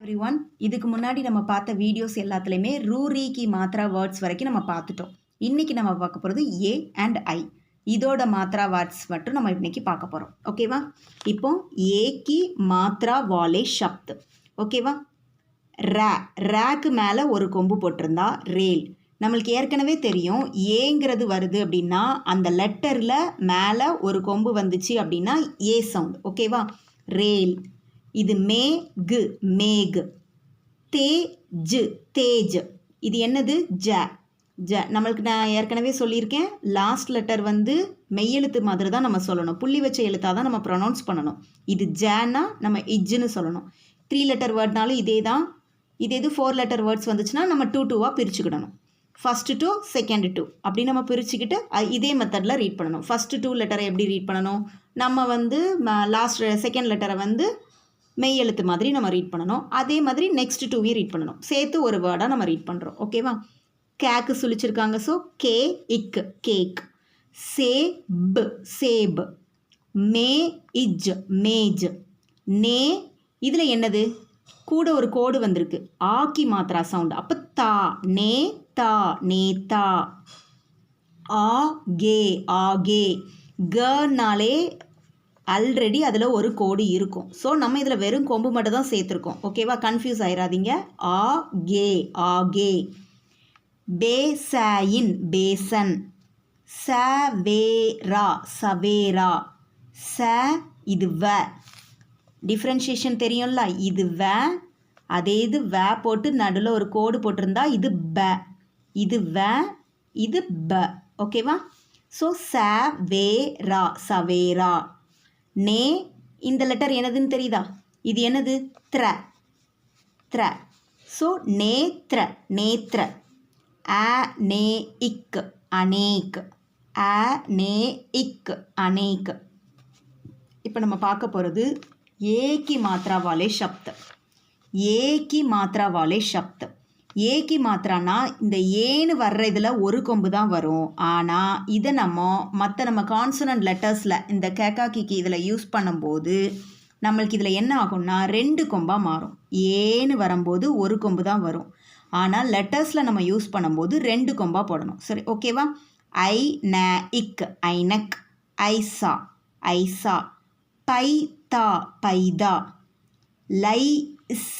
Everyone, இதுக்கு முன்னாடி நம்ம பார்த்த வீடியோஸ் எல்லாத்துலேயுமே ரூரீக்கு மாத்ரா வேர்ட்ஸ் வரைக்கும் நம்ம பார்த்துட்டோம். இன்னைக்கு நம்ம பார்க்க போகிறது ஏ அண்ட் ஐ, இதோட மாத்ரா வேர்ட்ஸ் மட்டும் நம்ம இன்னைக்கு பார்க்க போகிறோம். ஓகேவா? இப்போ ஏக்கு மாத்ரா வாலே ஷப்த். ஓகேவா? ரேக்கு மேலே ஒரு கொம்பு போட்டிருந்தா ரேல். நம்மளுக்கு ஏற்கனவே தெரியும் ஏங்கிறது வருது அப்படின்னா அந்த லெட்டரில் மேலே ஒரு கொம்பு வந்துச்சு அப்படின்னா ஏ சவுண்ட். ஓகேவா? ரேல். இது மேகு மேகு. தேஜ் தேஜ். இது என்னது? ஜ ஜ. நம்மளுக்கு நான் ஏற்கனவே சொல்லியிருக்கேன், லாஸ்ட் லெட்டர் வந்து மெய்யெழுத்து மாதிரி தான் நம்ம சொல்லணும், புள்ளி வச்ச எழுத்தாக தான் நம்ம ப்ரொனவுன்ஸ் பண்ணணும். இது ஜேன்னா நம்ம இஜ்ஜுன்னு சொல்லணும். 3 லெட்டர் வேர்ட்னாலும் இதே தான். இது 4 லெட்டர் வேர்ட்ஸ் வந்துச்சுன்னா நம்ம 2 பிரிச்சுக்கிடணும். ஃபஸ்ட்டு 2 செகண்ட் 2 அப்படி நம்ம பிரிச்சுக்கிட்டு இதே மெத்தடில் ரீட் பண்ணணும். ஃபஸ்ட்டு 2 லெட்டரை எப்படி ரீட் பண்ணணும்? நம்ம வந்து லாஸ்ட் செகண்ட் லெட்டரை வந்து மெய் எழுத்து மாதிரி நம்ம ரீட் பண்ணணும். அதே மாதிரி நெக்ஸ்ட் 2 ரீட் பண்ணணும். சேர்த்து ஒரு வேர்டாக நம்ம ரீட் பண்ணுறோம். ஓகேவா? கேக்கு சொல்லிச்சிருக்காங்க. ஸோ கே இக் கேக். சேப் சேப். மே இஜ் மேஜ். நே இதில் என்னது? கூட ஒரு கோடு வந்திருக்கு, ஆக்கி மாத்திரா சவுண்ட். அப்போ தா நே தா நேதா. ஆ கே ஆகே. கனாலே ஆல்ரெடி அதில் ஒரு கோடு இருக்கும். ஸோ நம்ம இதில் வெறும் கொம்பு மட்டும் தான் சேர்த்துருக்கோம். ஓகேவா? கன்ஃபியூஸ் ஆயிடாதீங்க. ஆ கே ஆகே. பேசைன் பேசன். சவேரா சவேரா. ச இது வ. டிஃப்ரென்ஷியேஷன் தெரியும்ல, இது வ. அதே இது வ போட்டு நடுவில் ஒரு கோடு போட்டிருந்தா இது ப. இது வ, இது ப. ஓகேவா? ஸோ சவேரா சவேரா. நே இந்த லெட்டர் என்னதுன்னு தெரியுதா? இது என்னது? த்ர த்ர. ஸோ நேத்ர நேத்ர. அ நே இக் அனேக். அ நே இக் அனேக். இப்போ நம்ம பார்க்க போகிறது ஏகி மாத்ரா வாலே ஷப்த். ஏகி மாத்ரா வாலே ஷப்த். ஏகி மாத்திரானா இந்த ஏன்னு வர்ற இதில் ஒரு கொம்பு தான் வரும். ஆனால் இதை நம்ம கான்சனன்ட் லெட்டர்ஸில் இந்த கேக்கா கிக்கி இதில் யூஸ் பண்ணும்போது நம்மளுக்கு இதில் என்ன ஆகும்னா 2 கொம்பாக மாறும். ஏன்னு வரும்போது ஒரு கொம்பு தான் வரும். ஆனால் லெட்டர்ஸில் நம்ம யூஸ் பண்ணும்போது 2 கொம்பாக போடணும். சரி, ஓகேவா? ஐ ந இக் ஐனக். ஐசா ஐசா. பைதா பைதா. லைஸ்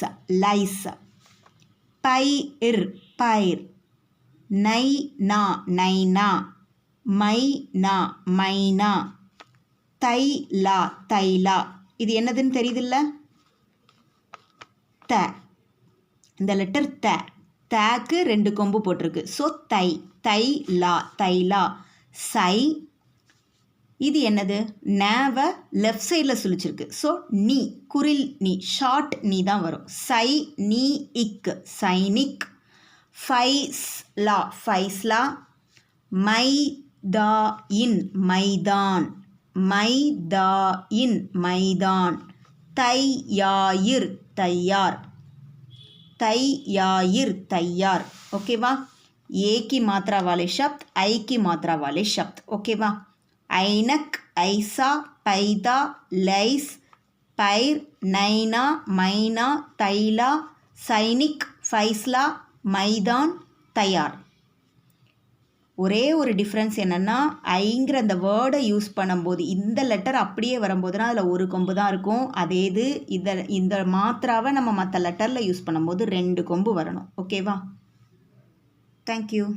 லைஸ். பைர் பைர். நைனா நைனா. மைனா மைனா. தைலா தைலா. இது என்னதுன்னு தெரியுதுல்ல? த. இந்த லெட்டர் த. தக்கு 2 கொம்பு போட்டிருக்கு. ஸோ தை தைலா தைலா. சை இது என்னது? நேவை லெஃப்ட் சைடில் சுழிச்சிருக்கு. ஸோ நீ குரில் நீ ஷார்ட் நீ தான் வரும். சை நீ இக் சைனிக். ஃபைஸ்லா ஃபைஸ்லா. மைதா இன் மைதான். மைதா இன் மைதான். தையாயிர் தையார். தையாயிர் தையார். ஓகேவா? ஏ की मात्रा वाले शब्द, आई की मात्रा वाले शब्द. ओकेवा? ஐனக் ஐசா பைதா லைஸ் பைர் நைனா மைனா தைலா சைனிக் ஃபைஸ்லா மைதான் தயார். ஒரே ஒரு டிஃப்ரென்ஸ் என்னென்னா, ஐங்கிற அந்த வேர்டை யூஸ் பண்ணும்போது இந்த லெட்டர் அப்படியே வரும்போதுனா அதில் ஒரு கொம்பு தான் இருக்கும். அதே இது இந்த மாத்திராவை நம்ம மற்ற லெட்டரில் யூஸ் பண்ணும்போது 2 கொம்பு வரணும். ஓகேவா? தேங்க்யூ.